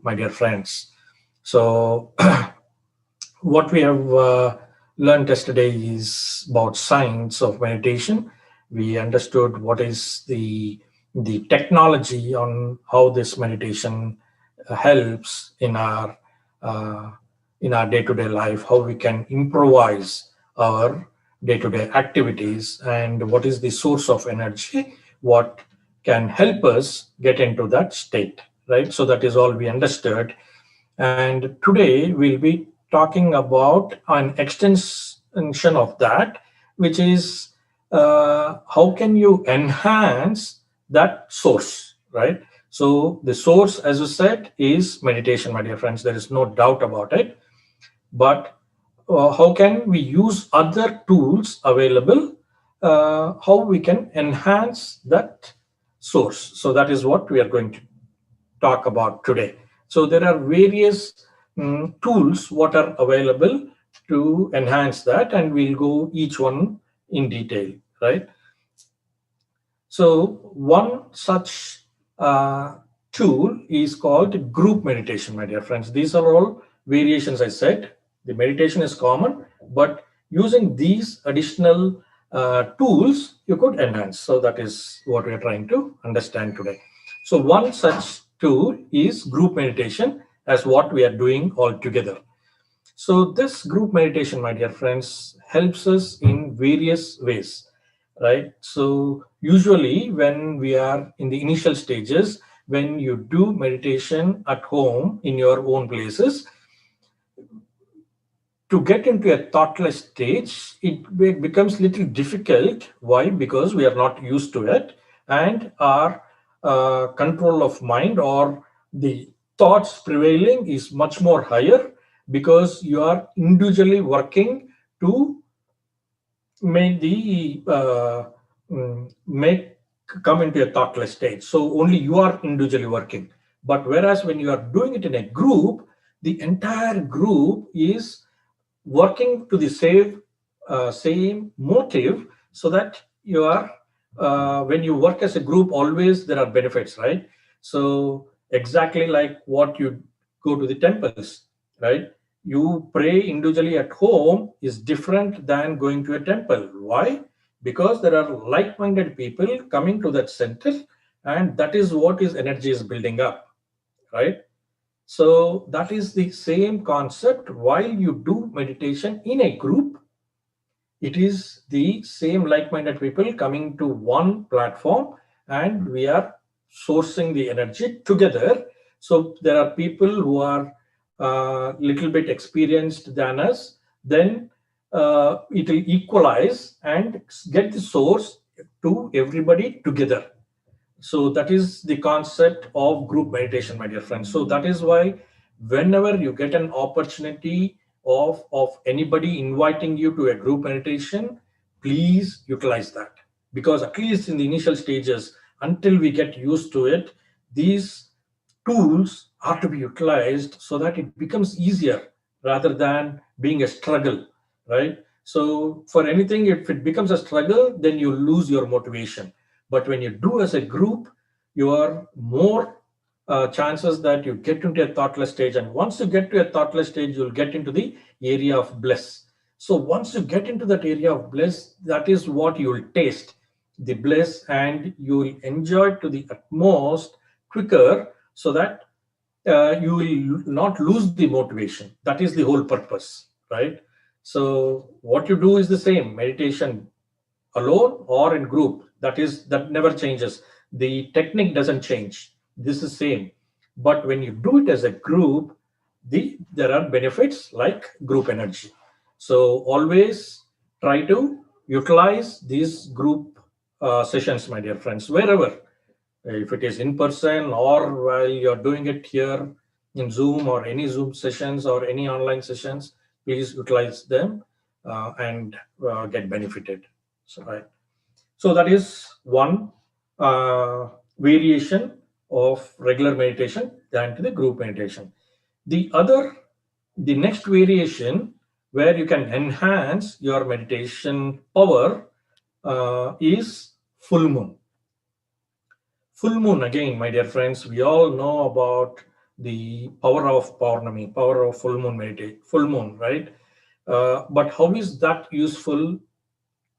my dear friends. So, what we have learned yesterday is about science of meditation. We understood what is the technology on how this meditation helps uh, in our day-to-day life, how we can improvise our day-to-day activities, and what is the source of energy, what can help us get into that state, right? So that is all we understood. And today we'll be talking about an extension of that, which is how can you enhance that source, right? So the source, as you said, is meditation, my dear friends. There is no doubt about it. But how can we use other tools available? How we can enhance that source? So that is what we are going to talk about today. So there are various tools what are available to enhance that, and we'll go each one in detail, right? So one such tool is called group meditation, my dear friends. These are all variations. I said the meditation is common, but using these additional tools, you could enhance. So that is what we are trying to understand today. So one such tool is group meditation, as what we are doing all together. So this group meditation, my dear friends, helps us in various ways, right? So usually when we are in the initial stages, when you do meditation at home in your own places, to get into a thoughtless stage, it becomes little difficult. Why? Because we are not used to it, and our control of mind or the thoughts prevailing is much more higher, because you are individually working to make the make come into a thoughtless state. So only you are individually working. But whereas when you are doing it in a group, the entire group is working to the same motive, so that you are when you work as a group, always there are benefits, right? So exactly like what you go to the temples, right? You pray individually at home is different than going to a temple. Why? Because there are like-minded people coming to that center, and that is what is energy is building up, right? So that is the same concept. While you do meditation in a group, it is the same like-minded people coming to one platform, and we are sourcing the energy together. So there are people who are a little bit experienced than us, then it will equalize and get the source to everybody together. So that is the concept of group meditation, my dear friends. So that is why whenever you get an opportunity of anybody inviting you to a group meditation, please utilize that. Because at least in the initial stages, until we get used to it, these tools are to be utilized so that it becomes easier rather than being a struggle, right? So for anything, if it becomes a struggle, then you lose your motivation. But when you do as a group, you are more chances that you get into a thoughtless stage. And once you get to a thoughtless stage, you'll get into the area of bliss. So once you get into that area of bliss, that is what you will taste, the bliss, and you will enjoy it to the utmost quicker, so that you will not lose the motivation. That is the whole purpose, right? So what you do is the same meditation, alone or in group. That never changes. The technique doesn't change. This is same. But when you do it as a group, there are benefits like group energy. So always try to utilize these group sessions, my dear friends, wherever, if it is in person or while you're doing it here in Zoom or any Zoom sessions or any online sessions, please utilize them and get benefited. So, right. So that is one variation of regular meditation than to the group meditation. The next variation where you can enhance your meditation power is full moon. Full moon, again, my dear friends, we all know about the power of Paurnami, power of full moon meditation, full moon, right? But how is that useful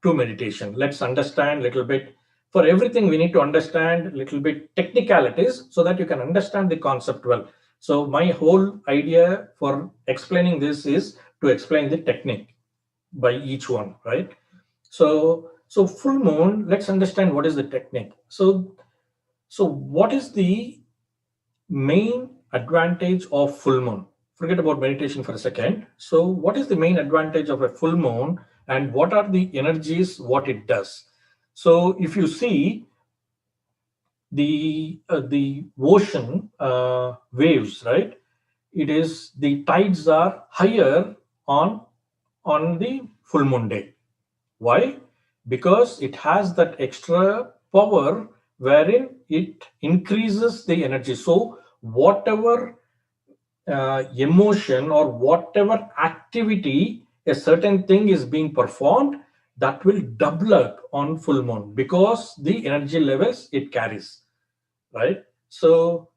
to meditation? Let's understand a little bit. For everything, we need to understand a little bit technicalities so that you can understand the concept well. So my whole idea for explaining this is to explain the technique by each one, right? So full moon, let's understand what is the technique. So what is the main advantage of full moon? Forget about meditation for a second. So what is the main advantage of a full moon, and what are the energies, what it does? So if you see the ocean waves, right? It is the tides are higher on the full moon day. Why? Because it has that extra power wherein it increases the energy. So whatever emotion or whatever activity a certain thing is being performed, that will double up on full moon because the energy levels it carries, right? So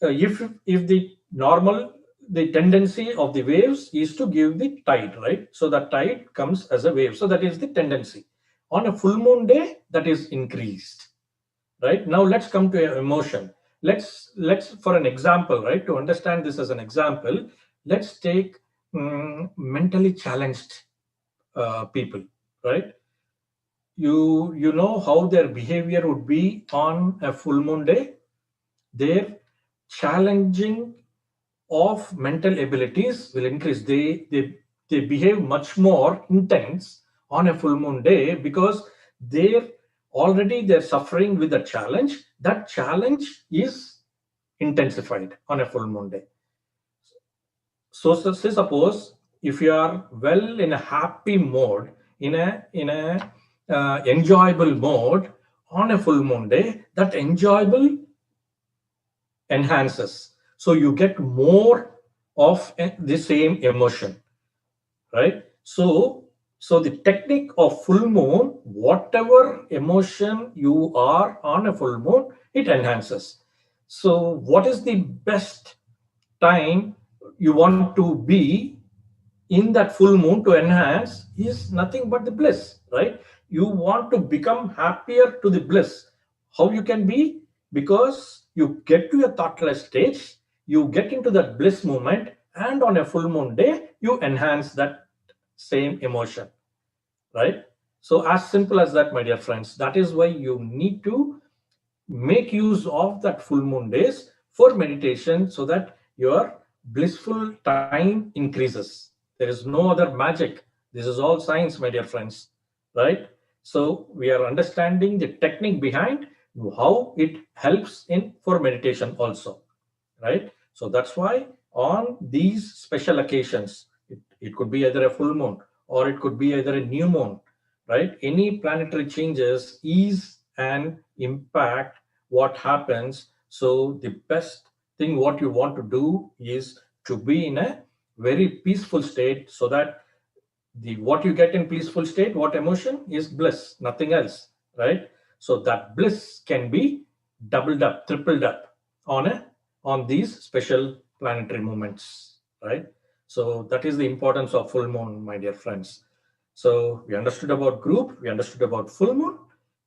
if the normal, the tendency of the waves is to give the tide, right? So the tide comes as a wave, so that is the tendency. On a full moon day, that is increased, right? Now let's come to emotion. Let's for an example, right, to understand this as an example, let's take mentally challenged people, right? You know how their behavior would be on a full moon day. Their challenging of mental abilities will increase. They behave much more intense on a full moon day because they're they're suffering with a challenge. That challenge is intensified on a full moon day. So say suppose if you are well in a happy mode, in a enjoyable mode on a full moon day, that enjoyable enhances. So you get more of the same emotion, right? So the technique of full moon, whatever emotion you are on a full moon, it enhances. So what is the best time you want to be in that full moon to enhance is nothing but the bliss, right? You want to become happier to the bliss. How you can be? Because you get to a thoughtless stage, you get into that bliss moment, and on a full moon day, you enhance that same emotion, right? So, as simple as that, my dear friends, that is why you need to make use of that full moon days for meditation so that your blissful time increases. There is no other magic. This is all science, my dear friends, right? So we are understanding the technique behind how it helps in for meditation also, right? So that's why on these special occasions, it could be either a full moon or it could be either a new moon, right? Any planetary changes is an impact what happens. So the best thing what you want to do is to be in a very peaceful state so that the what you get in peaceful state, what emotion is bliss, nothing else, right? So that bliss can be doubled up, tripled up on a on these special planetary moments, right? So that is the importance of full moon, my dear friends. So we understood about group, we understood about full moon,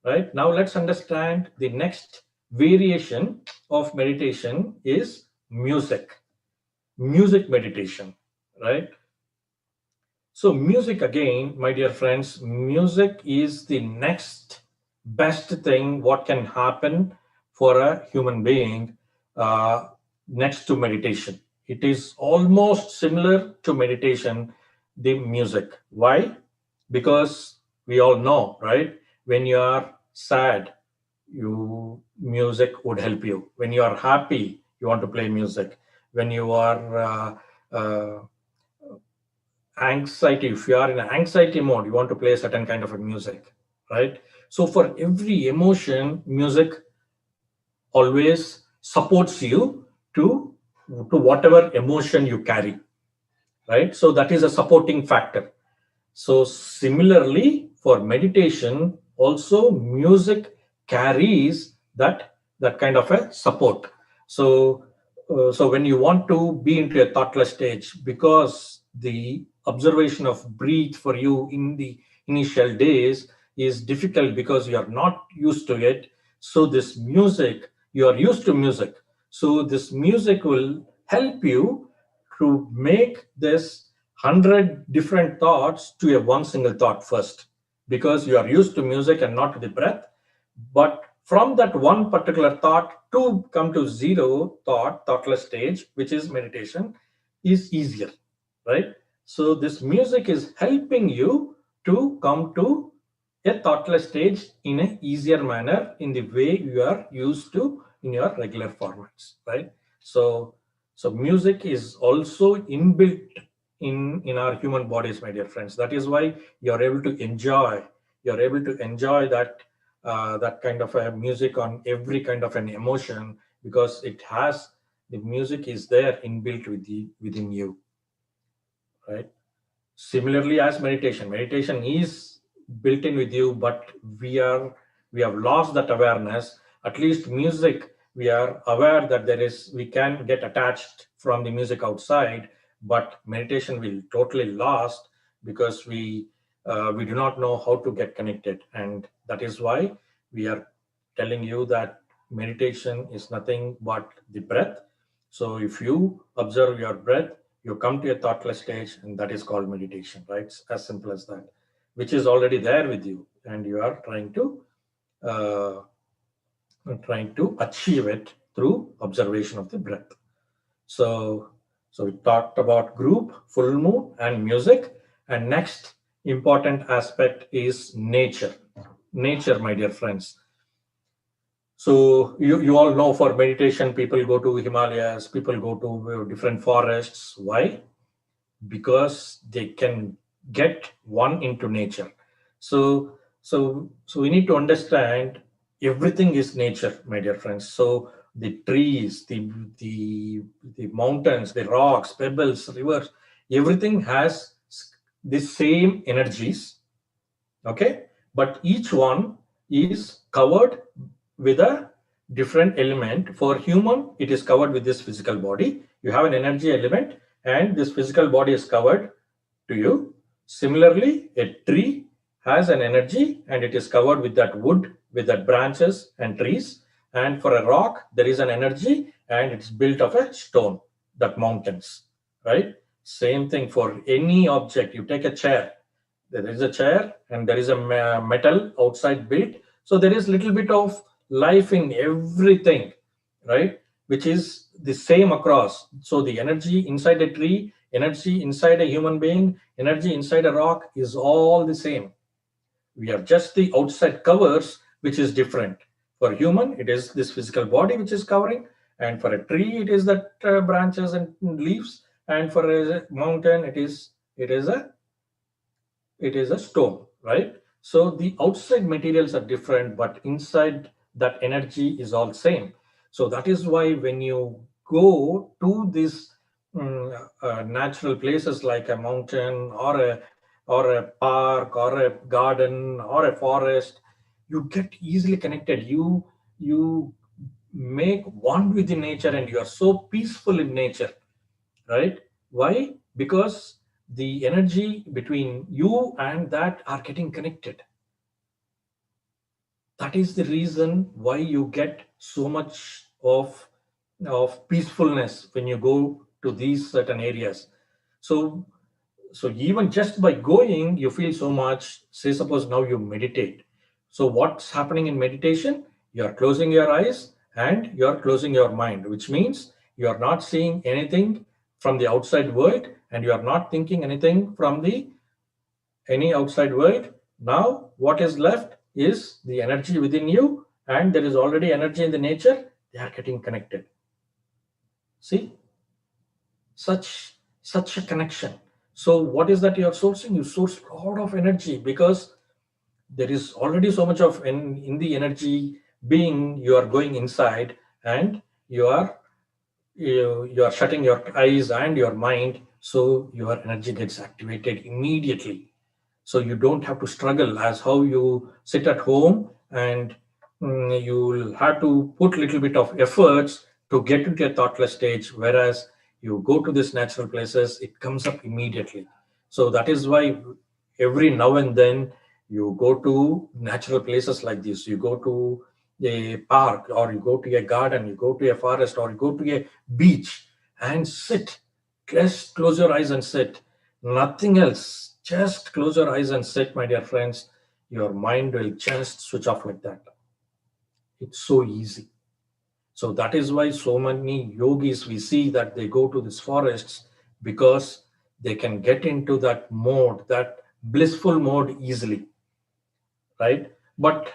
right? Now let's understand the next variation of meditation is music meditation, right? So, music again, my dear friends, music is the next best thing what can happen for a human being next to meditation. It is almost similar to meditation, the music. Why? Because we all know, right? When you are sad, you music would help you. When you are happy, you want to play music. When you are anxiety, if you are in an anxiety mode, you want to play a certain kind of a music, right? So for every emotion, music always supports you to whatever emotion you carry, right? So that is a supporting factor. So similarly for meditation also music carries that kind of a support. So So when you want to be into a thoughtless stage, because the observation of breathe for you in the initial days is difficult because you are not used to it. So this music, you are used to music. So this music will help you to make this 100 different thoughts to a one single thought first, because you are used to music and not to the breath. But from that one particular thought to come to zero thought, thoughtless stage, which is meditation, is easier, right? So this music is helping you to come to a thoughtless stage in an easier manner in the way you are used to in your regular formats, right? So, so music is also inbuilt in our human bodies, my dear friends. That is why you're able to enjoy, you're able to enjoy that kind of a music on every kind of an emotion, because it has, the music is there inbuilt within you, right? Similarly as meditation is built in with you, but we have lost that awareness. At least music, we are aware that there is, we can get attached from the music outside, but meditation will totally lost, because we do not know how to get connected. And that is why we are telling you that meditation is nothing but the breath. So if you observe your breath, you come to a thoughtless stage, and that is called meditation, right? It's as simple as that, which is already there with you, and you are uh, trying to achieve it through observation of the breath. So, so we talked about group, full moon, and music. And next important aspect is nature. Nature, my dear friends. So you all know, for meditation, people go to Himalayas, people go to different forests. Why? Because they can get one into nature. So we need to understand everything is nature, my dear friends. So the trees, the mountains, the rocks, pebbles, rivers, everything has the same energies, okay, but each one is covered with a different element. For human, it is covered with this physical body. You have an energy element, and this physical body is covered to you. Similarly, a tree has an energy, and it is covered with that wood, with that branches and trees. And for a rock, there is an energy, and it's built of a stone, that mountains, right? Same thing for any object. You take a chair, there is a chair and there is a metal outside built. So there is little bit of life in everything, right? Which is the same across. So the energy inside a tree, energy inside a human being, energy inside a rock is all the same. We have just the outside covers, which is different. For human, it is this physical body which is covering, and for a tree, it is that branches and leaves, and for a mountain, it is a stone, right? So the outside materials are different, but inside that energy is all same. So that is why when you go to these natural places like a mountain or a park or a garden or a forest, you get easily connected. You make one with the nature, and you are so peaceful in nature, right? Why? Because the energy between you and that are getting connected. That is the reason why you get so much of peacefulness when you go to these certain areas. So so even just by going, you feel so much. Say suppose now you meditate. So what's happening in meditation? You are closing your eyes and you are closing your mind, which means you are not seeing anything from the outside world, and you are not thinking anything from the any outside world. Now what is left is the energy within you, and there is already energy in the nature. They are getting connected. See, such a connection. So what is that you are sourcing? You source a lot of energy, because there is already so much of in the energy being. You are going inside, and you are shutting your eyes and your mind, so your energy gets activated immediately. So you don't have to struggle as how you sit at home, and you'll have to put little bit of efforts to get into a thoughtless stage, whereas you go to these natural places, it comes up immediately. So that is why every now and then you go to natural places like this. You go to a park, or you go to a garden, you go to a forest, or you go to a beach and sit. Just close your eyes and sit. Nothing else. Just close your eyes and sit, my dear friends. Your mind will just switch off like that. It's so easy. So that is why so many yogis, we see that they go to these forests, because they can get into that mode, that blissful mode easily, right? But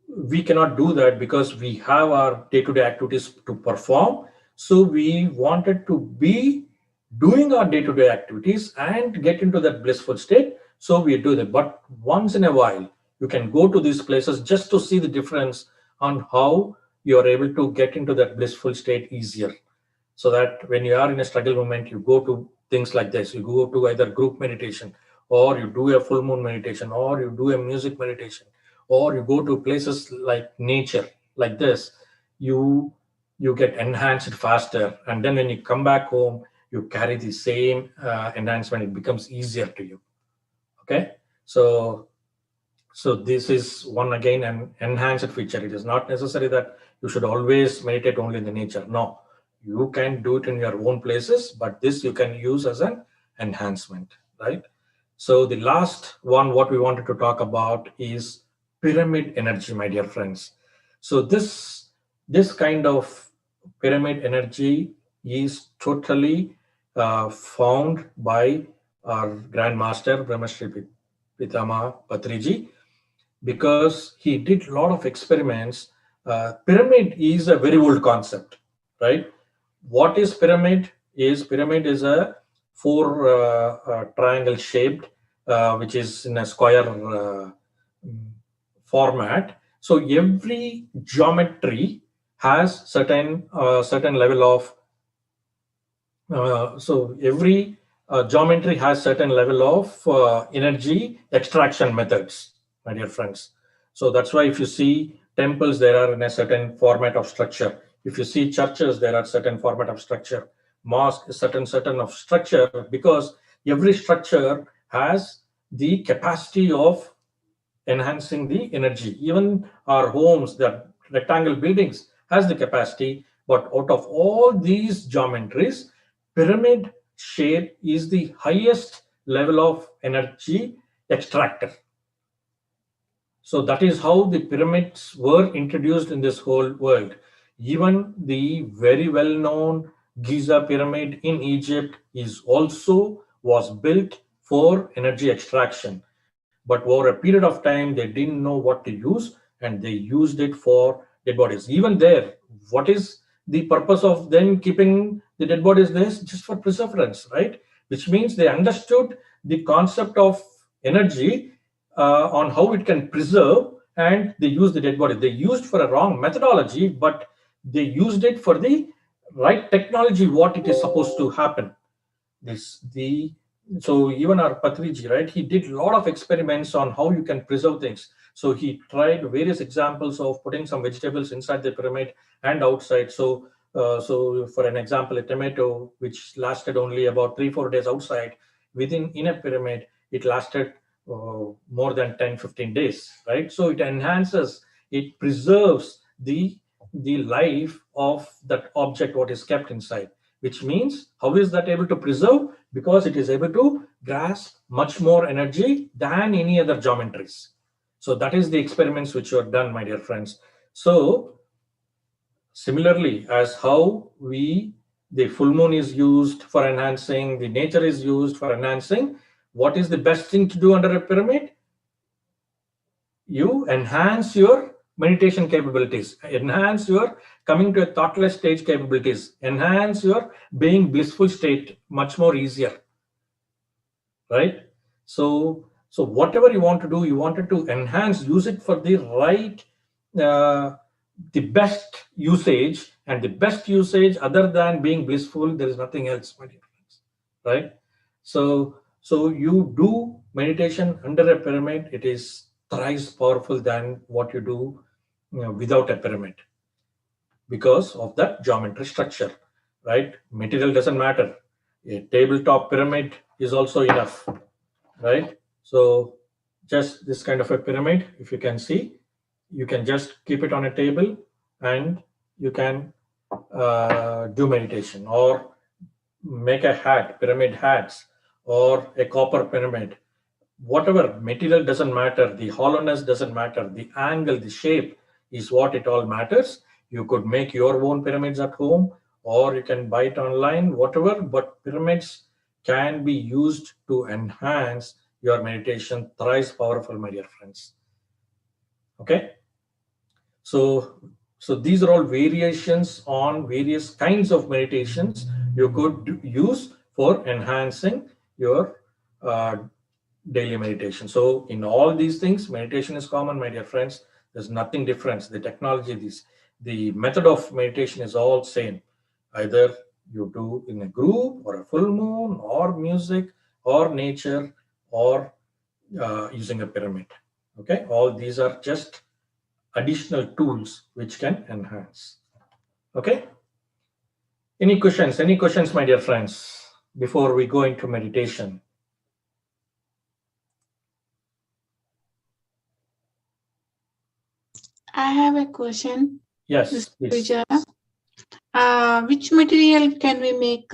we cannot do that because we have our day-to-day activities to perform. So we wanted to be doing our day-to-day activities and get into that blissful state. So we do that. But once in a while, you can go to these places just to see the difference on how you are able to get into that blissful state easier. So that when you are in a struggle moment, you go to things like this. You go to either group meditation, or you do a full moon meditation, or you do a music meditation, or you go to places like nature like this. You you get enhanced faster, and then when you come back home, you carry the same enhancement. It becomes easier to you. Okay. So this is one, again, an enhanced feature. It is not necessary that you should always meditate only in the nature. No, you can do it in your own places, but this you can use as an enhancement, right? So the last one, what we wanted to talk about is pyramid energy, my dear friends. So this kind of pyramid energy is totally found by our Grandmaster Brahmashri Pitama Patriji, because he did a lot of experiments. Pyramid is a very old concept, right? What is pyramid? Pyramid is a four triangle shaped, which is in a square format. So every geometry has certain level of so every geometry has certain level of energy extraction methods, my dear friends. So that's why if you see temples, there are in a certain format of structure. If you see churches, there are certain format of structure. Mosque is certain of structure, because every structure has the capacity of enhancing the energy. Even our homes, the rectangle buildings, has the capacity. But out of all these geometries, pyramid shape is the highest level of energy extractor. So that is how the pyramids were introduced in this whole world. Even the very well-known Giza pyramid in Egypt is also was built for energy extraction. But over a period of time, they didn't know what to use, and they used it for dead bodies. Even there, what is the purpose of them keeping the dead bodies there? Just for preservance, right? Which means they understood the concept of energy on how it can preserve, and they used the dead body. They used for a wrong methodology, but they used it for the right technology, what it is supposed to happen. This the So even our Patriji, right, he did a lot of experiments on how you can preserve things. So he tried various examples of putting some vegetables inside the pyramid and outside. So for an example, a tomato which lasted only about 3-4 days outside, within in a pyramid it lasted more than 10-15 days, right? So it enhances, it preserves the life of that object what is kept inside. Which means, how is that able to preserve? Because it is able to grasp much more energy than any other geometries. So that is the experiments which were done, my dear friends. So similarly, as how the full moon is used for enhancing, the nature is used for enhancing, what is the best thing to do under a pyramid? You enhance your meditation capabilities, enhance your coming to a thoughtless stage capabilities, enhance your being blissful state much more easier, right? So whatever you want to do, you wanted to enhance, use it for the right, uh, the best usage. And the best usage other than being blissful, there is nothing else, my dear friends, right? So you do meditation under a pyramid, it is thrice powerful than what you do, without a pyramid. because of that geometry structure, right? Material doesn't matter. A tabletop pyramid is also enough, right? So just this kind of a pyramid, if you can see, you can just keep it on a table and you can do meditation, or make a hat, pyramid hats, or a copper pyramid. Whatever, material doesn't matter, the hollowness doesn't matter, the angle, the shape is what it all matters. You could make your own pyramids at home, or you can buy it online, whatever, but pyramids can be used to enhance your meditation. Thrice powerful, my dear friends. Okay, so these are all variations on various kinds of meditations you could use for enhancing your uh, daily meditation. So in all these things, meditation is common, my dear friends. There's nothing different. The technology, the method of meditation is all same. Either you do in a group, or a full moon, or music, or nature, or using a pyramid. Okay, all these are just additional tools which can enhance. Okay, any questions? Any questions, my dear friends, before we go into meditation? I have a question. Yes, please. Which material can we make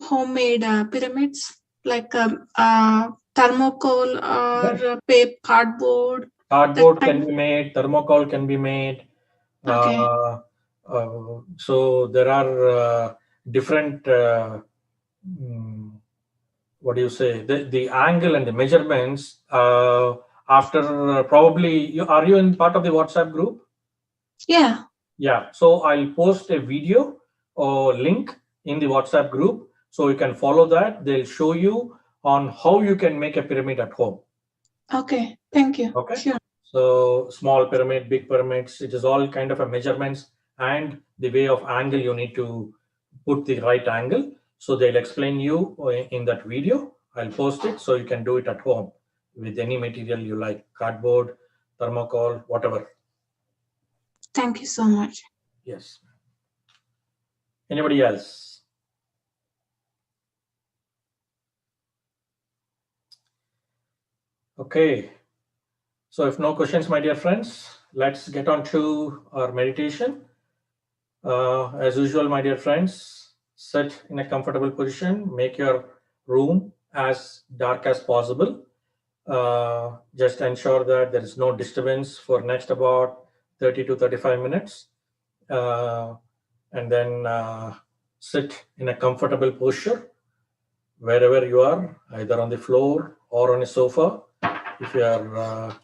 homemade pyramids? Like thermocol or cardboard? Cardboard can be made, thermocol can be made. Okay. So there are different, what do you say, the angle and the measurements. After probably, are you in part of the WhatsApp group? Yeah. Yeah, so I'll post a video or link in the WhatsApp group, so you can follow that. They'll show you on how you can make a pyramid at home. Okay, thank you. Okay. Sure. So small pyramid, big pyramids, it is all kind of a measurements and the way of angle you need to put the right angle. So they'll explain you in that video. I'll post it so you can do it at home with any material you like, cardboard, thermocol, whatever. Thank you so much. Yes. Anybody else? Okay. So if no questions, my dear friends, let's get on to our meditation. As usual, my dear friends, sit in a comfortable position. Make your room as dark as possible. Just ensure that there is no disturbance for next about 30 to 35 minutes. And then sit in a comfortable posture wherever you are, either on the floor or on a sofa. If you are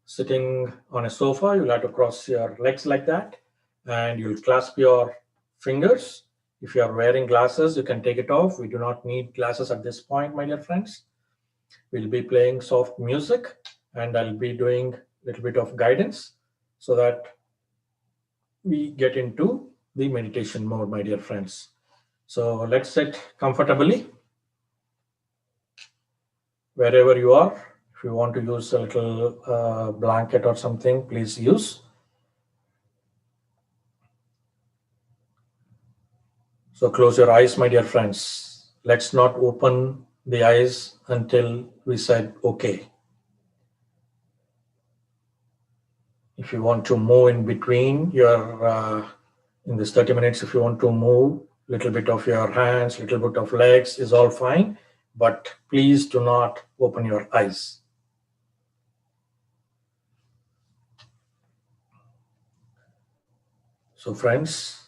sitting on a sofa, you'll have to cross your legs like that, and you'll clasp your fingers. If you are wearing glasses, you can take it off. We do not need glasses at this point, my dear friends. We'll be playing soft music, and I'll be doing a little bit of guidance so that we get into the meditation mode, my dear friends. So let's sit comfortably wherever you are. If you want to use a little blanket or something, please use. So close your eyes, my dear friends. Let's not open the eyes until we said okay. If you want to move in between your, in this 30 minutes, if you want to move a little bit of your hands, little bit of legs is all fine, but please do not open your eyes. So friends,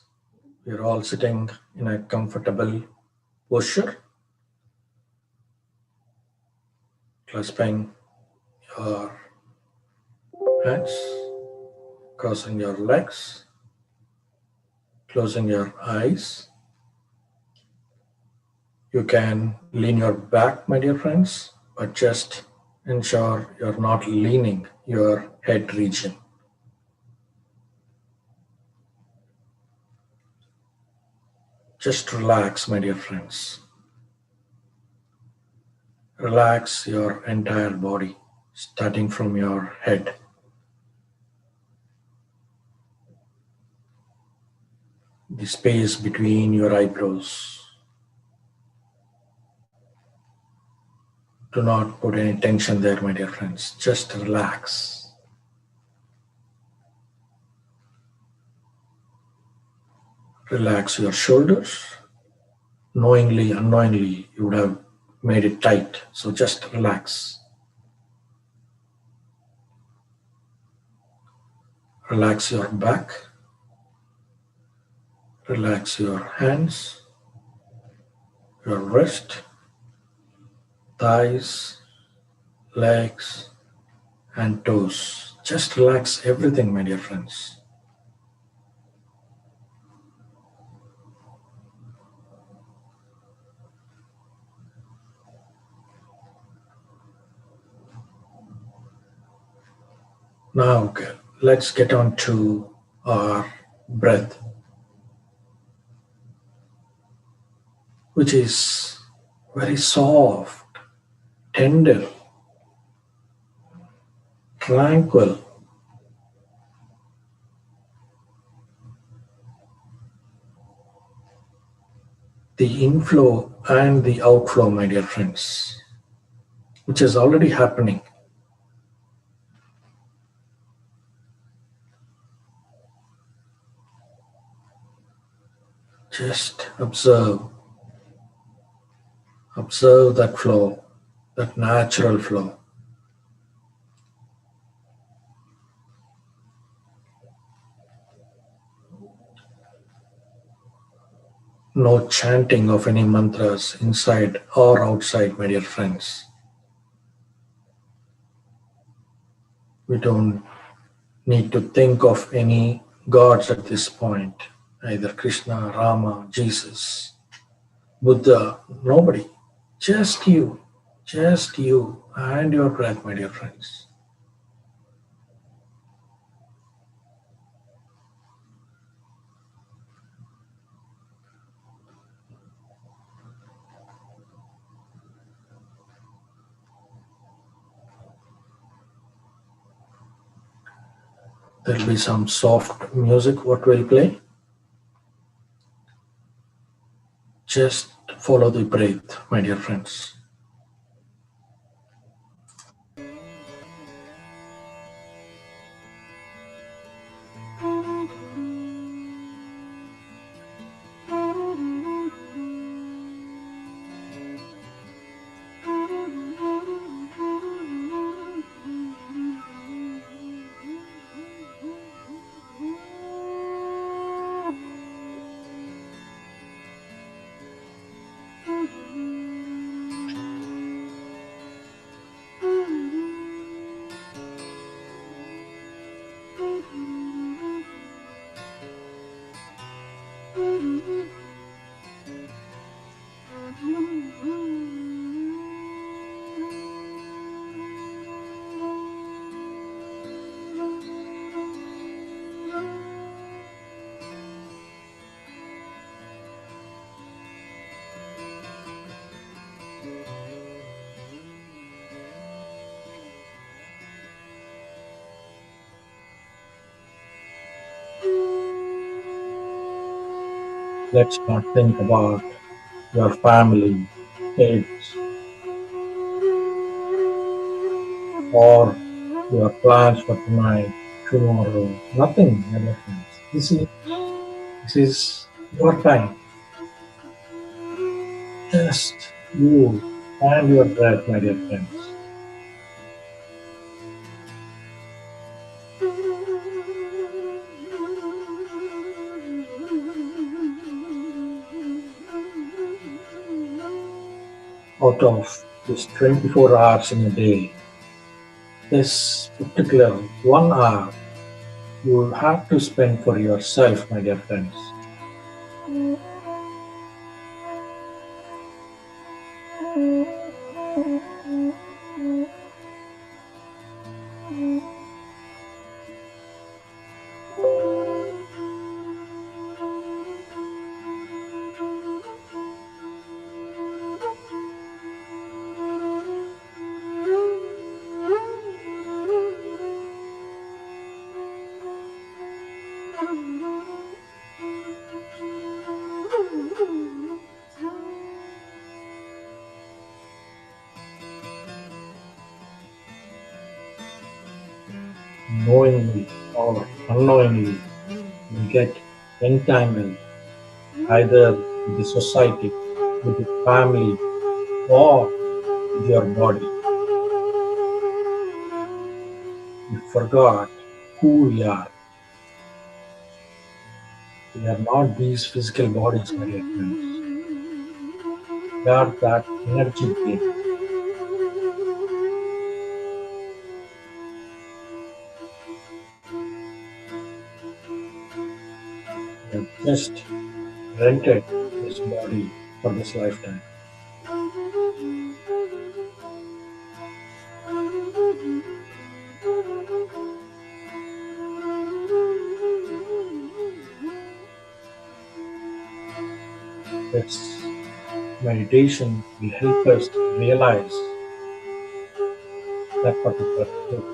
we're all sitting in a comfortable posture, clasping your hands, crossing your legs, closing your eyes. You can lean your back, my dear friends, but just ensure you're not leaning your head region. Just relax, my dear friends. Relax your entire body, starting from your head. the space between your eyebrows. Do not put any tension there, my dear friends. Just relax. Relax your shoulders. Knowingly, unknowingly, you would have made it tight. So just relax. Relax your back. Relax your hands, your wrist, thighs, legs, and toes. Just relax everything, my dear friends. Now, okay, let's get on to our breath, which is very soft, tender, tranquil. The inflow and the outflow, my dear friends, which is already happening. Just observe that flow, that natural flow. No chanting of any mantras inside or outside, my dear friends. We don't need to think of any gods at this point, either Krishna, Rama, Jesus, Buddha, nobody. Just you and your breath, my dear friends. There'll be some soft music what we'll play. Just follow the breath, my dear friends. Let's not think about your family, kids, or your plans for tonight, tomorrow. Nothing, my dear friends. This is your time. Just you and your breath, my dear friends. Out of this 24 hours in a day, this particular 1 hour you will have to spend for yourself, my dear friends. knowingly or unknowingly, you get entangled either with the society, with the family, or with your body. You forgot who we are. We are not these physical bodies, my dear friends. We are that energy being. We have just rented this body for this lifetime. This meditation will help us realize that particular truth.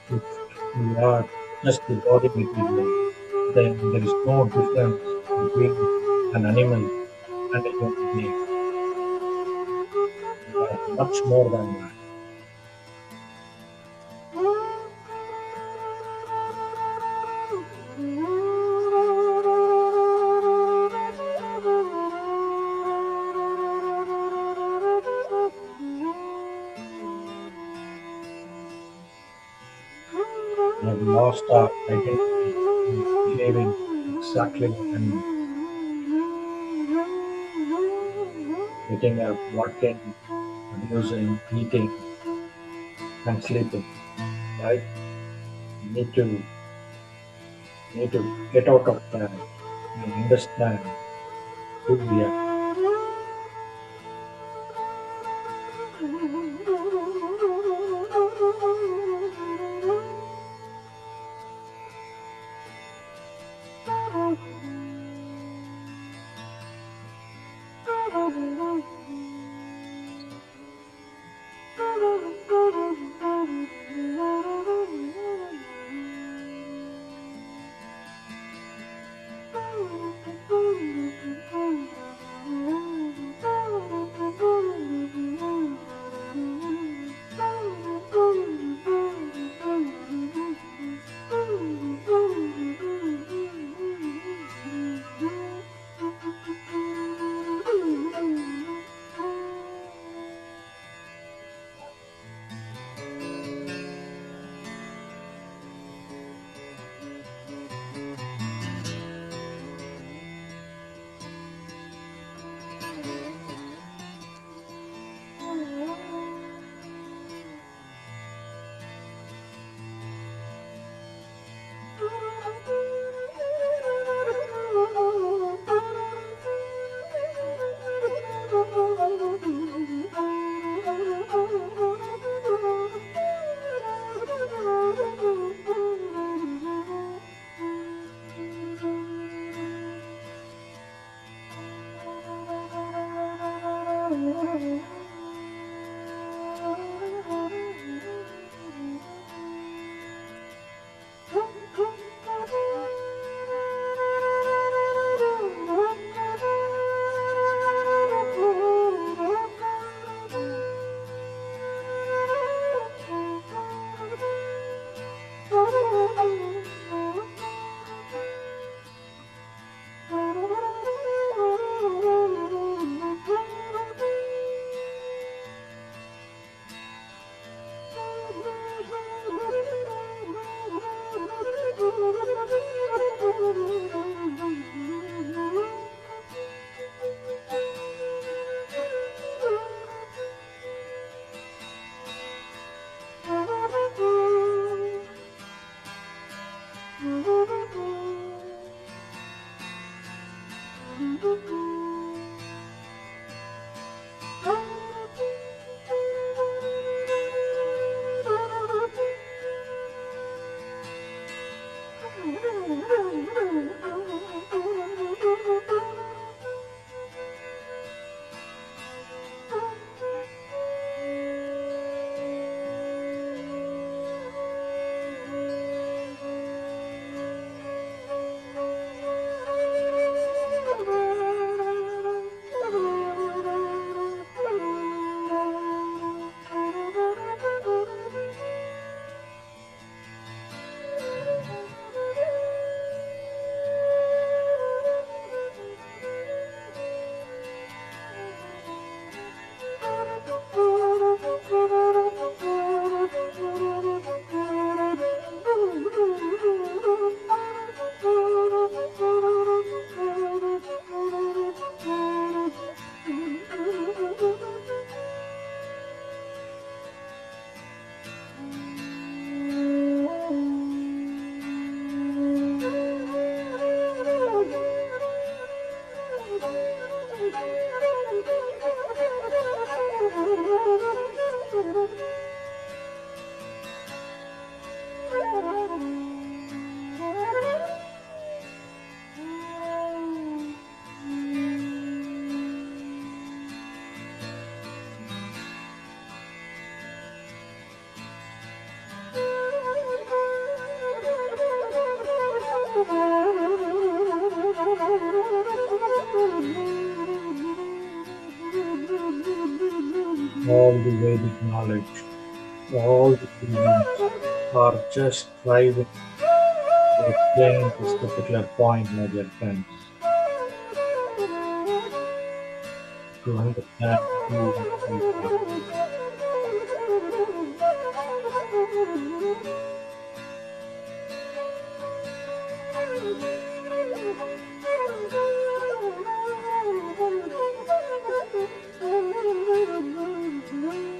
If we are just the body material, then there is no difference between an animal and a human being. We are much more than that. We have lost our identity in behaving exactly like animals, getting up, working, producing, eating, and sleeping. Right? We need to get out of that and understand who we are. All the Vedic knowledge, all the beliefs are just striving to explain this particular point, my dear friends, to understand who we are.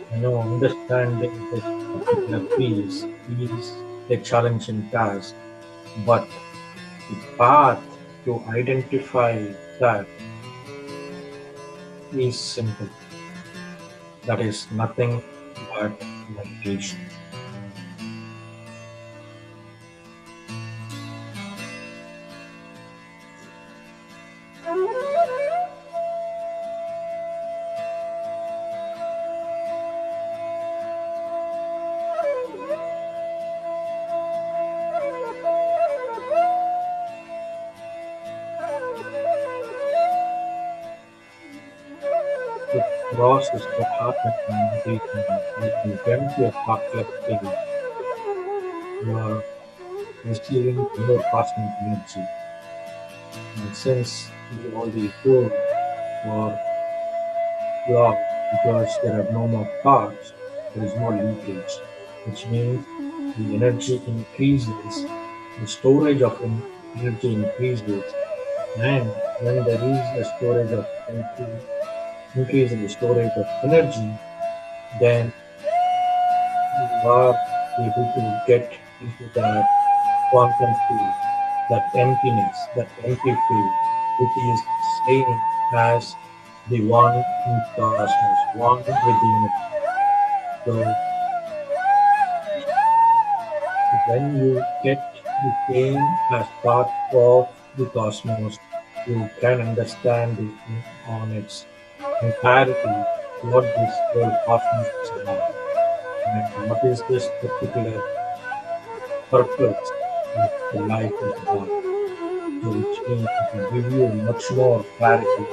I know understanding this particular piece is a challenging task, but the path to identify that is simple. That is nothing but meditation. The process what happens in meditation is you get to a particular stage, you are receiving more cosmic energy. And since you already told for love, because there are no more thoughts, there is no leakage, which means the energy increases, the storage of energy increases, and when there is a storage of increase in the storage of energy, then you are able to get into that quantum field, that emptiness, that empty field, which is same as the one in the cosmos, one with the universe. So when you get the same as part of the cosmos, you can understand it on its entirety, what this whole cosmos is about, and what is this particular purpose of the life is about. So which means it will give you much more clarity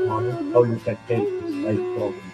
on how you can take this life forward.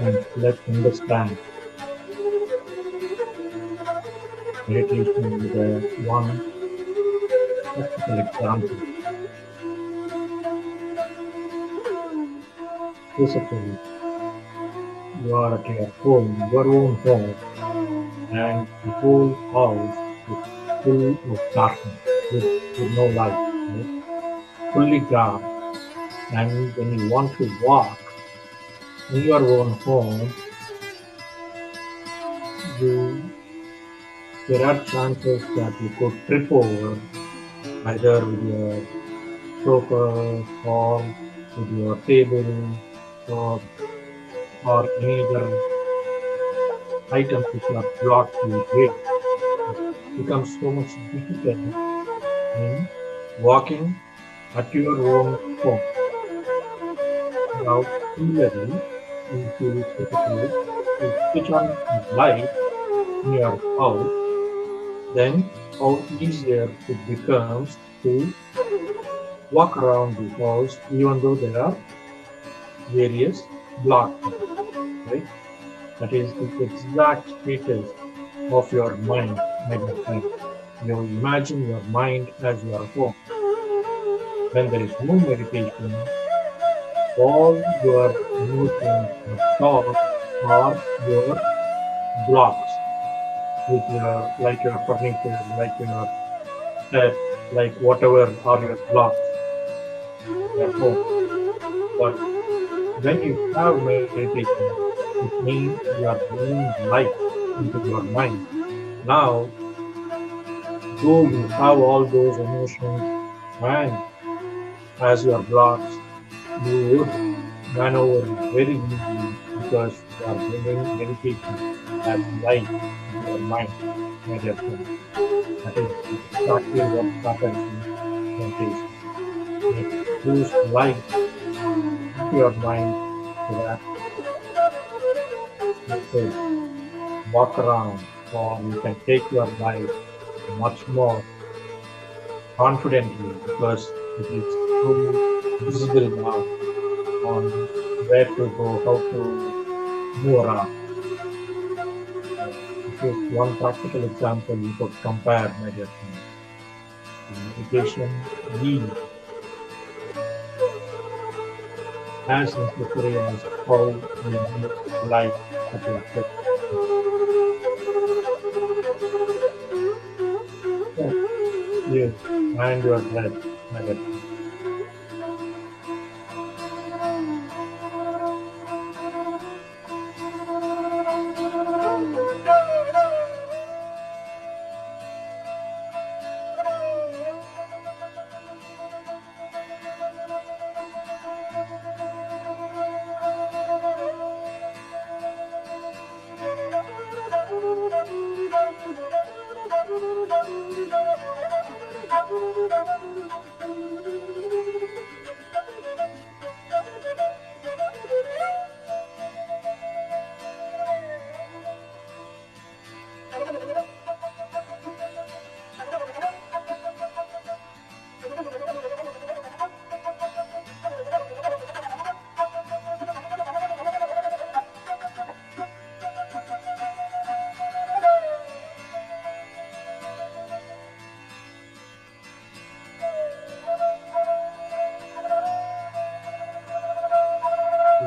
And let's understand meditation with one practical example. Suppose you are at your own home, and the whole house is full of darkness with no light, right? Fully dark. And when you want to walk, in your own home, you there are chances that you could trip over either with your sofa or with your table or any other items which are blocked with weight. It becomes so much difficult in walking at your own home. Now, similarly, if you suppose you switch on light in your house, then how easier it becomes to walk around the house even though there are various blocks, right? That is the exact status of your mind at that time. You imagine your mind as your home. When there is no meditation, all your emotions or thoughts are your blocks, like your furniture, like your steps, like whatever are your blocks in your home. But when you have meditation, it means you are bringing light into your mind. Now, though you have all those emotions and as your blocks, you would maneuver very easily because you are bringing meditation as light into your mind, my dear friend. That is exactly what happens in meditation. It gives light into your mind so that you could walk around or you can take your life much more confidently because it is so visible now on where to go, how to move around. This is one practical example you could compare, my dear friend. Meditation is as necessary as how you need light at your home. Yes, you and your breath, my dear friend.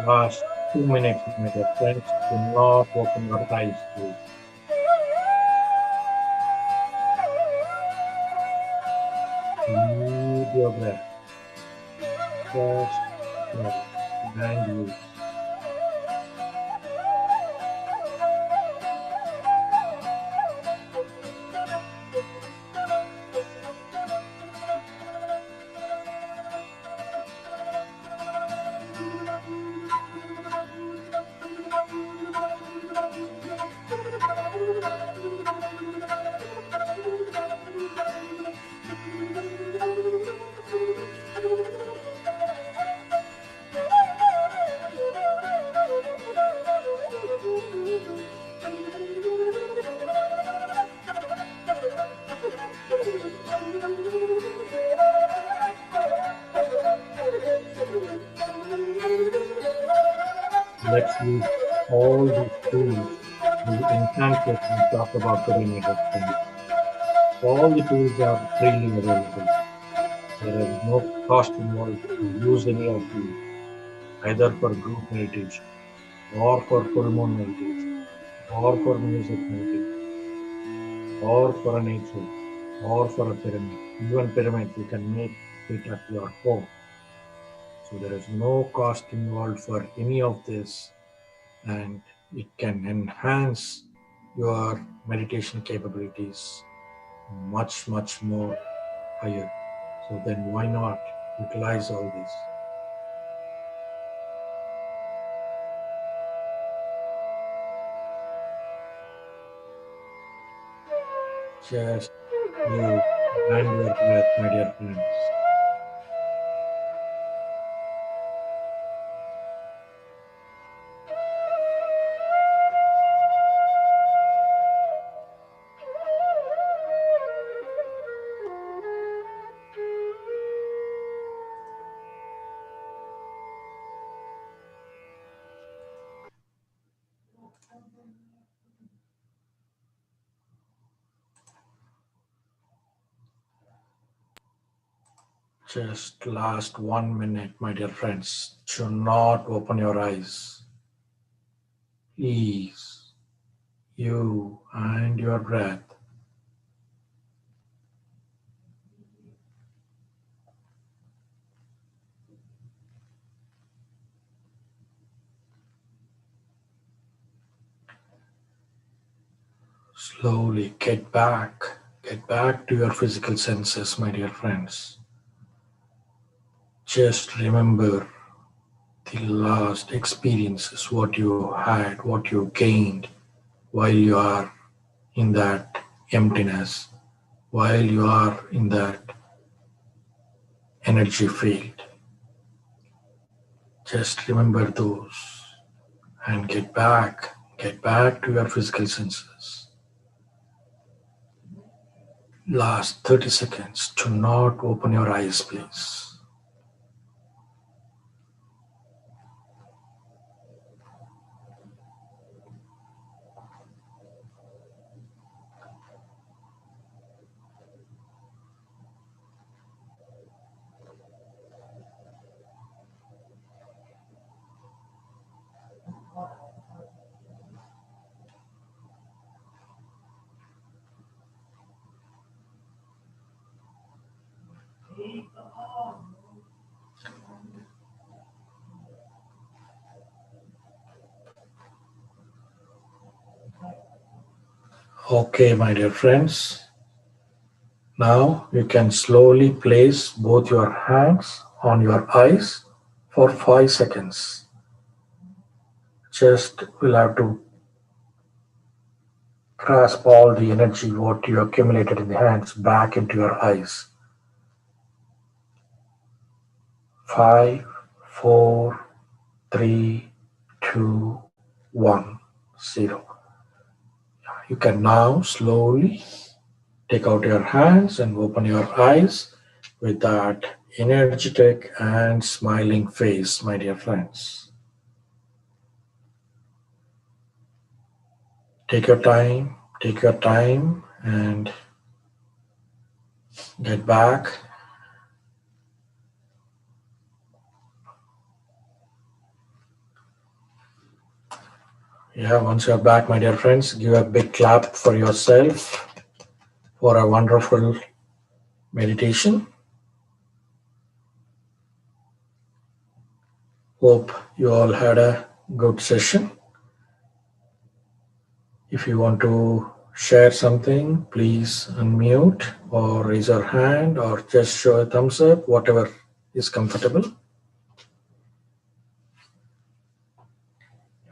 Last 2 minutes, my dear friends. Do not open your eyes, please. Lead your breath. Just slow and you. Let's use all these tools, the enhancers we talked about today, my dear friends. All the tools are freely available. There is no cost involved to use any of these, either for group meditation, or for full moon meditation, or for music meditation, or for a nature, or for a pyramid. Even pyramids, you can make it at your home. So there is no cost involved for any of this, and it can enhance your meditation capabilities much, much more higher. So then why not utilize all this? Just you land your breath, my dear friends. Just last 1 minute, my dear friends. Do not open your eyes. Please, you and your breath. Slowly get back. Get back to your physical senses, my dear friends. Just remember the last experiences, what you had, what you gained while you are in that emptiness, while you are in that energy field. Just remember those and get back to your physical senses. Last 30 seconds. Do not open your eyes, please. Okay, my dear friends. Now you can slowly place both your hands on your eyes for 5 seconds. Just will have to grasp all the energy what you accumulated in the hands back into your eyes. 5, 4, 3, 2, 1, 0. You can now slowly take out your hands and open your eyes with that energetic and smiling face, my dear friends. Take your time and get back. Yeah, once you're back, my dear friends, give a big clap for yourself for a wonderful meditation. Hope you all had a good session. If you want to share something, please unmute or raise your hand or just show a thumbs up, whatever is comfortable.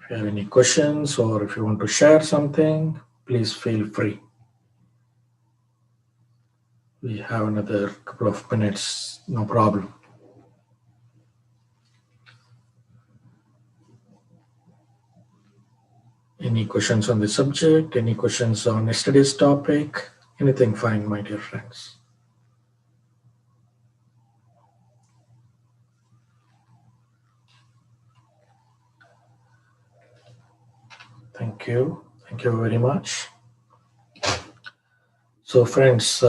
If you have any questions or if you want to share something, please feel free. We have another couple of minutes, no problem. Any questions on the subject? Any questions on yesterday's topic? Anything fine, my dear friends. Thank you. Thank you very much. So friends,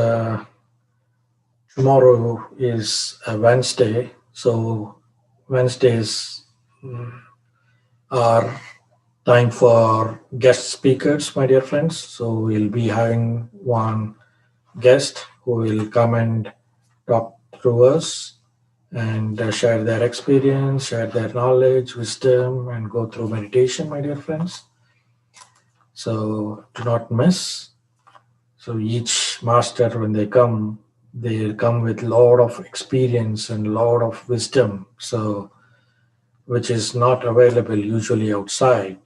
tomorrow is a Wednesday. So Wednesdays are time for guest speakers, my dear friends. So we'll be having one guest who will come and talk to us and share their experience, share their knowledge, wisdom, and go through meditation, my dear friends. So do not miss. So each master, when they come with lot of experience and lot of wisdom. So which is not available usually outside.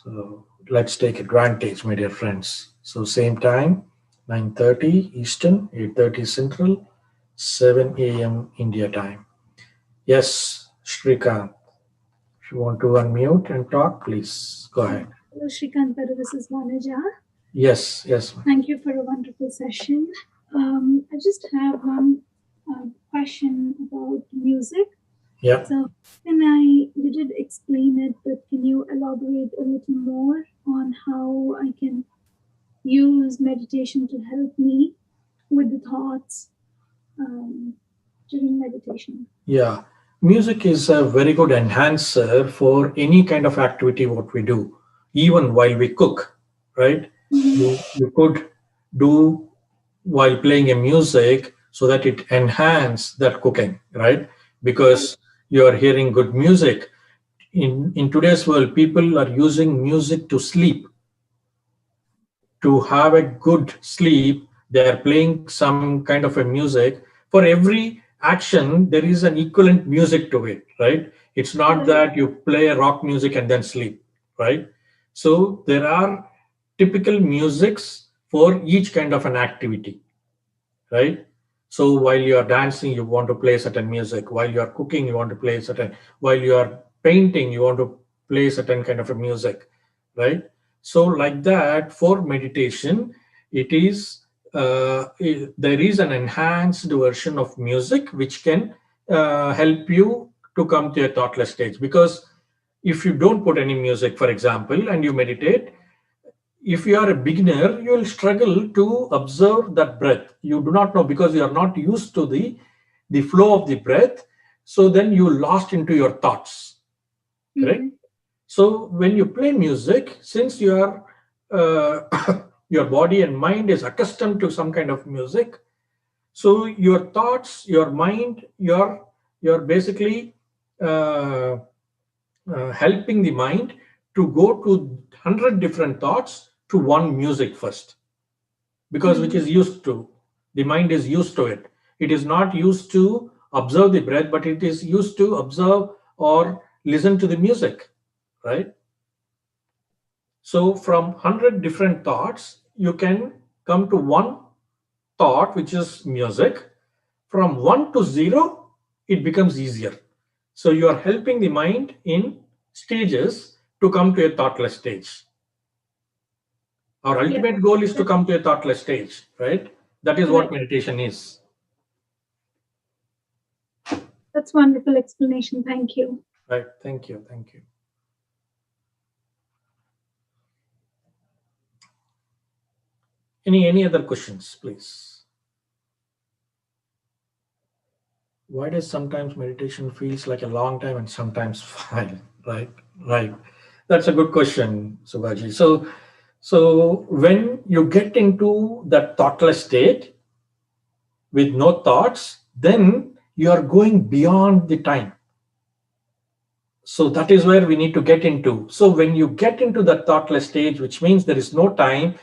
So let's take advantage, my dear friends. So same time, 9:30 Eastern, 8:30 Central, 7 a.m. India time. Yes, Shrikant, if you want to unmute and talk, please go ahead. Hello, Sreekanth, this is Vanaja. Yes, yes. Thank you for a wonderful session. I just have one question about music. Yeah. So, you did explain it, but can you elaborate a little more on how I can use meditation to help me with the thoughts during meditation? Yeah. Music is a very good enhancer for any kind of activity what we do, even while we cook, right? You could do while playing a music so that it enhance that cooking, right? Because you are hearing good music. In today's world, people are using music to sleep. To have a good sleep, they are playing some kind of a music. For every action there is an equivalent music to it, right? It's not that you play a rock music and then sleep, right? So there are typical musics for each kind of an activity, right? So while you are dancing, you want to play certain music. While you are cooking, you want to play certain. While you are painting, you want to play certain kind of a music, right? So like that, for meditation, it is there is an enhanced version of music which can help you to come to a thoughtless stage. Because if you don't put any music, for example, and you meditate, if you are a beginner, you will struggle to observe that breath. You do not know because you are not used to the flow of the breath. So then you lost into your thoughts, correct? So when you play music, since you are your body and mind is accustomed to some kind of music, so your thoughts, your mind, you're basically uh, helping the mind to go to 100 different thoughts to one music first, because which is used to, the mind is used to it. It is not used to observe the breath, but it is used to observe or listen to the music, right? So from 100 different thoughts you can come to one thought, which is music. From 1 to 0 it becomes easier. So you are helping the mind in stages to come to a thoughtless stage. Our ultimate goal is to come to a thoughtless stage, right? That is what meditation is. That's wonderful explanation. Thank you. Right. Thank you. Thank you. Any other questions, please? Why does sometimes meditation feels like a long time and sometimes fine? Right. Right. That's a good question, Subhaji. So when you get into that thoughtless state with no thoughts, then you are going beyond the time. So that is where we need to get into. So when you get into that thoughtless stage, which means there is no time,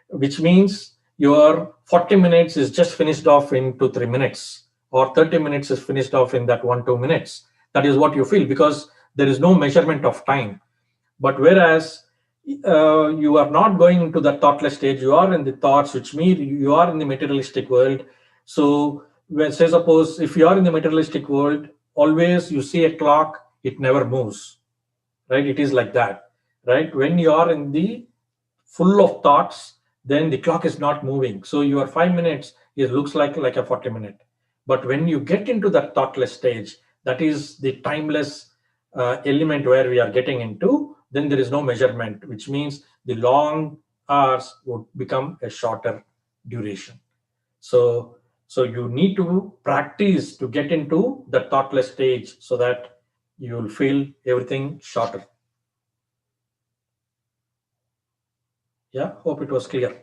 which means your 40 minutes is just finished off in 2 3 minutes, or 30 minutes is finished off in that 1 2 minutes. That is what you feel, because there is no measurement of time. But whereas you are not going into that thoughtless stage, you are in the thoughts, which means you are in the materialistic world. So when, say suppose if you are in the materialistic world, always you see a clock, it never moves, right? It is like that, right? When you are in the full of thoughts, then the clock is not moving. So your 5 minutes, it looks like a 40 minute. But when you get into that thoughtless stage, that is the timeless element where we are getting into, then there is no measurement, which means the long hours would become a shorter duration. So so you need to practice to get into the thoughtless stage so that you will feel everything shorter. Yeah, hope it was clear.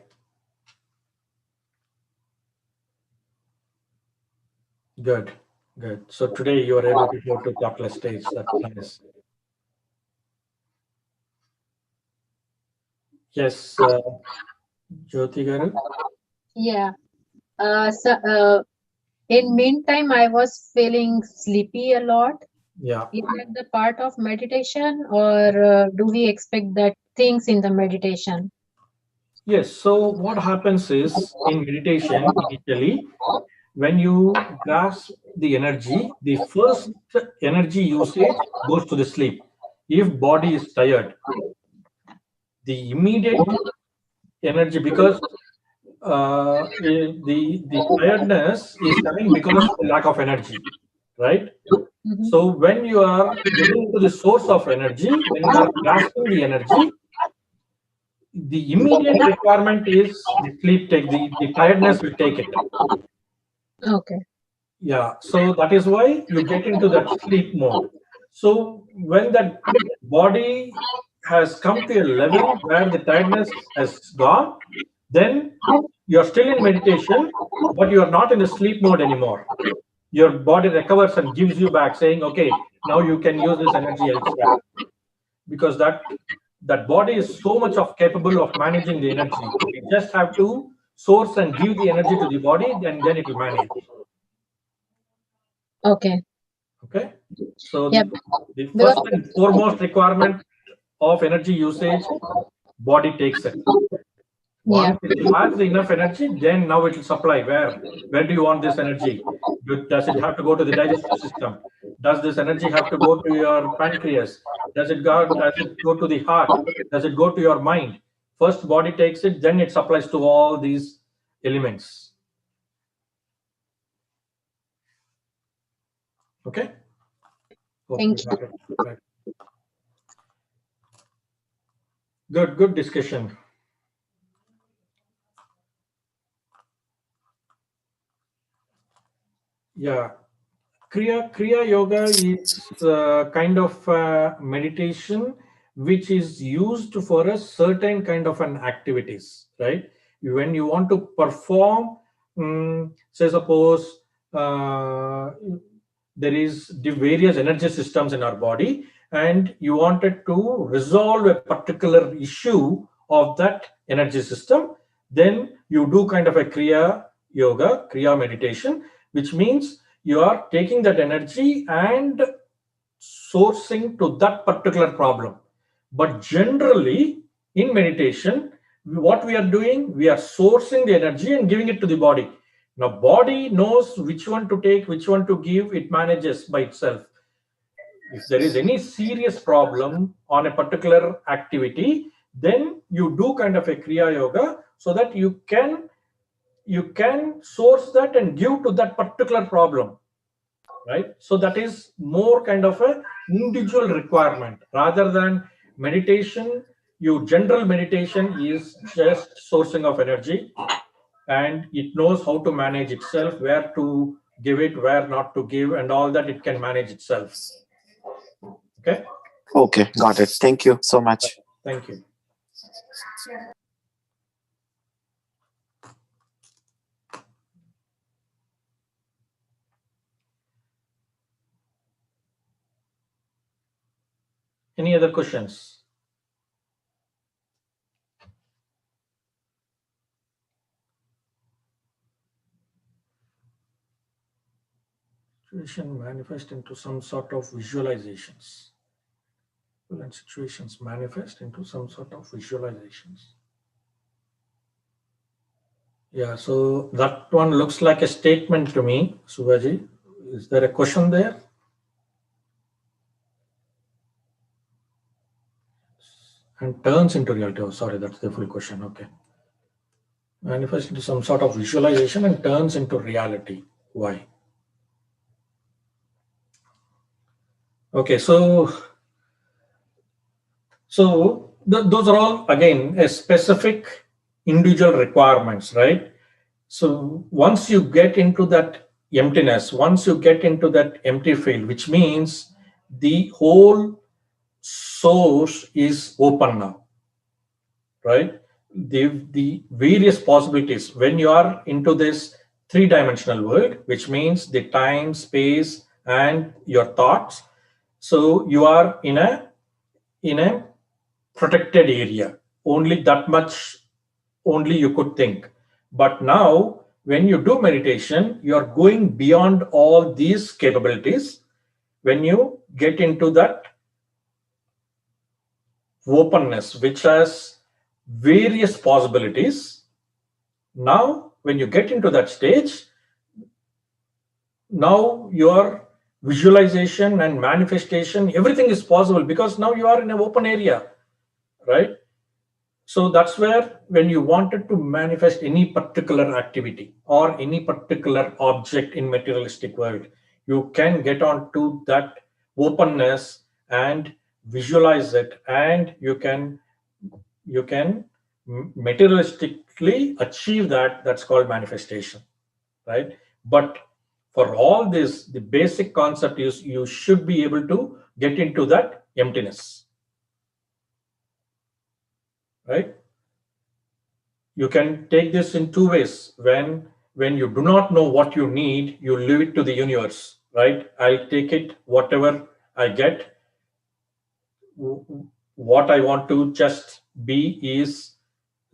Good, Good. So today you are able to go to thoughtless stage. That's nice. Yes, Jyoti Garu. Yeah. In meantime, I was feeling sleepy a lot. Yeah. Is that the part of meditation, or do we expect that things in the meditation? Yes. So what happens is in meditation, initially, when you grasp the energy, the first energy usage goes to the sleep. If body is tired, the immediate energy, because the tiredness is coming because of the lack of energy, right? Mhm. So when you are getting into the source of energy, when you are grasping the energy, the immediate requirement is the sleep take the tiredness will take it. Okay. Yeah, so that is why you get into that sleep mode. So when that body has come to a level where the tiredness has gone, then you're still in meditation, but you are not in the sleep mode anymore. Your body recovers and gives you back, saying, "Okay, now you can use this energy elsewhere," because that body is so much of capable of managing the energy. We just have to source and give the energy to the body, then it will manage. Okay. Okay, so Yeah. the Because first and foremost requirement of energy usage, body takes it. yeah. Once it has enough energy, then now it will supply. Where do you want this energy? Does it have to go to the digestive system? Does this energy have to go to your pancreas? Does it go to the heart? Does it go to your mind? First body takes it, then it supplies to all these elements. Okay? Hope you Thank you. got it. Right. Good discussion. Yeah. Kriya Yoga is kind of meditation which is used for a certain kind of an activities, right? When you want to perform, say suppose uh, there is the various energy systems in our body, and you wanted to resolve a particular issue of that energy system, then you do kind of a Kriya Yoga, Kriya meditation, which means you are taking that energy and sourcing to that particular problem. But generally, in meditation, what we are doing, we are sourcing the energy and giving it to the body. Now, body knows which one to take, which one to give, it manages by itself. If there is any serious problem on a particular activity, then you do kind of a Kriya Yoga so that you can source that and give to that particular problem, right? So that is more kind of a individual requirement rather than meditation. You general meditation is just sourcing of energy, and it knows how to manage itself, where to give it, where not to give, and all that it can manage itself. Okay, Okay, got it. Thank you so much. thank you. Any other questions? Situation manifest into some sort of visualizations. And situations manifest into some sort of visualizations. Yeah, so that one looks like a statement to me, Subaji. Is there a question there? And turns into reality. Oh, sorry, that's the full question. Okay. Manifest into some sort of visualization and turns into reality. Why? Okay, so those are all again a specific individual requirements, right? So once you get into that emptiness, once you get into that empty field, which means the whole source is open now, right? The various possibilities, when you are into this three-dimensional world, which means the time, space, and your thoughts. So you are in a protected area. Only that much only you could think. But now when you do meditation, you are going beyond all these capabilities. When you get into that openness, which has various possibilities, now when you get into that stage, now your visualization and manifestation, everything is possible, because now you are in an open area, right? So that's where when you wanted to manifest any particular activity or any particular object in materialistic world, you can get on to that openness and visualize it, and you can materialistically achieve that. That's called manifestation, right? But for all this, the basic concept is you should be able to get into that emptiness, right? You can take this in two ways. When you do not know what you need, you leave it to the universe, right? I'll take it, whatever I get. What I want to just be is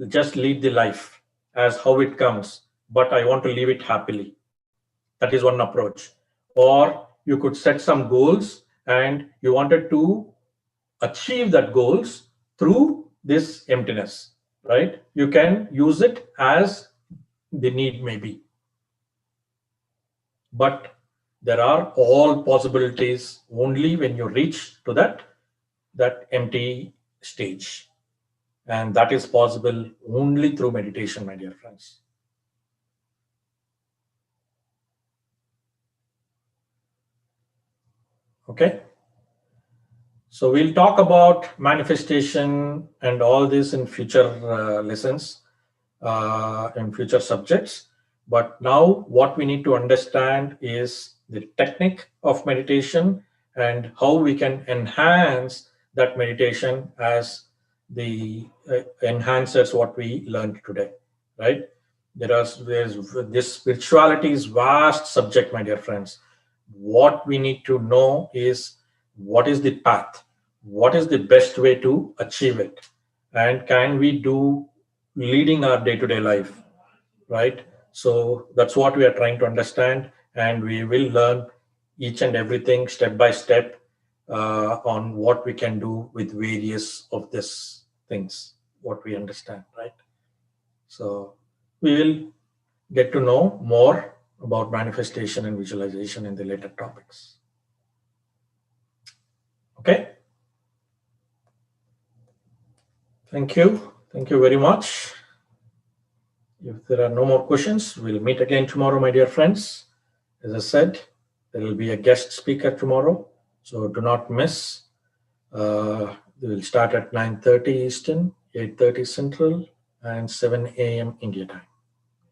just lead the life as how it comes, but I want to live it happily. That is one approach. Or you could set some goals and you wanted to achieve that goals through this emptiness, right? You can use it as the need may be. But there are all possibilities only when you reach to that empty stage. And that is possible only through meditation, my dear friends. Okay. So we'll talk about manifestation and all this in future lessons, in future subjects. But now what we need to understand is the technique of meditation and how we can enhance that meditation as the enhances what we learned today, right? There's this spirituality is vast subject, my dear friends. What we need to know is what is the path, what is the best way to achieve it, and can we do leading our day-to-day life, right? So that's what we are trying to understand, and we will learn each and everything step by step on what we can do with various of these things, what we understand, right? So we will get to know more about manifestation and visualization in the later topics. Okay. Thank you. Thank you very much. If there are no more questions, we'll meet again tomorrow, my dear friends. As I said, there will be a guest speaker tomorrow, so do not miss. We will start at 9:30 Eastern, 8:30 Central, and 7 a.m. India time.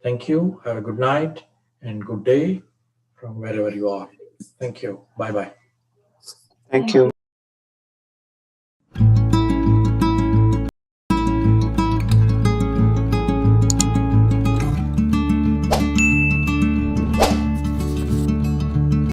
Thank you. Have a good night and good day from wherever you are. Thank you. Bye-bye. Thank you.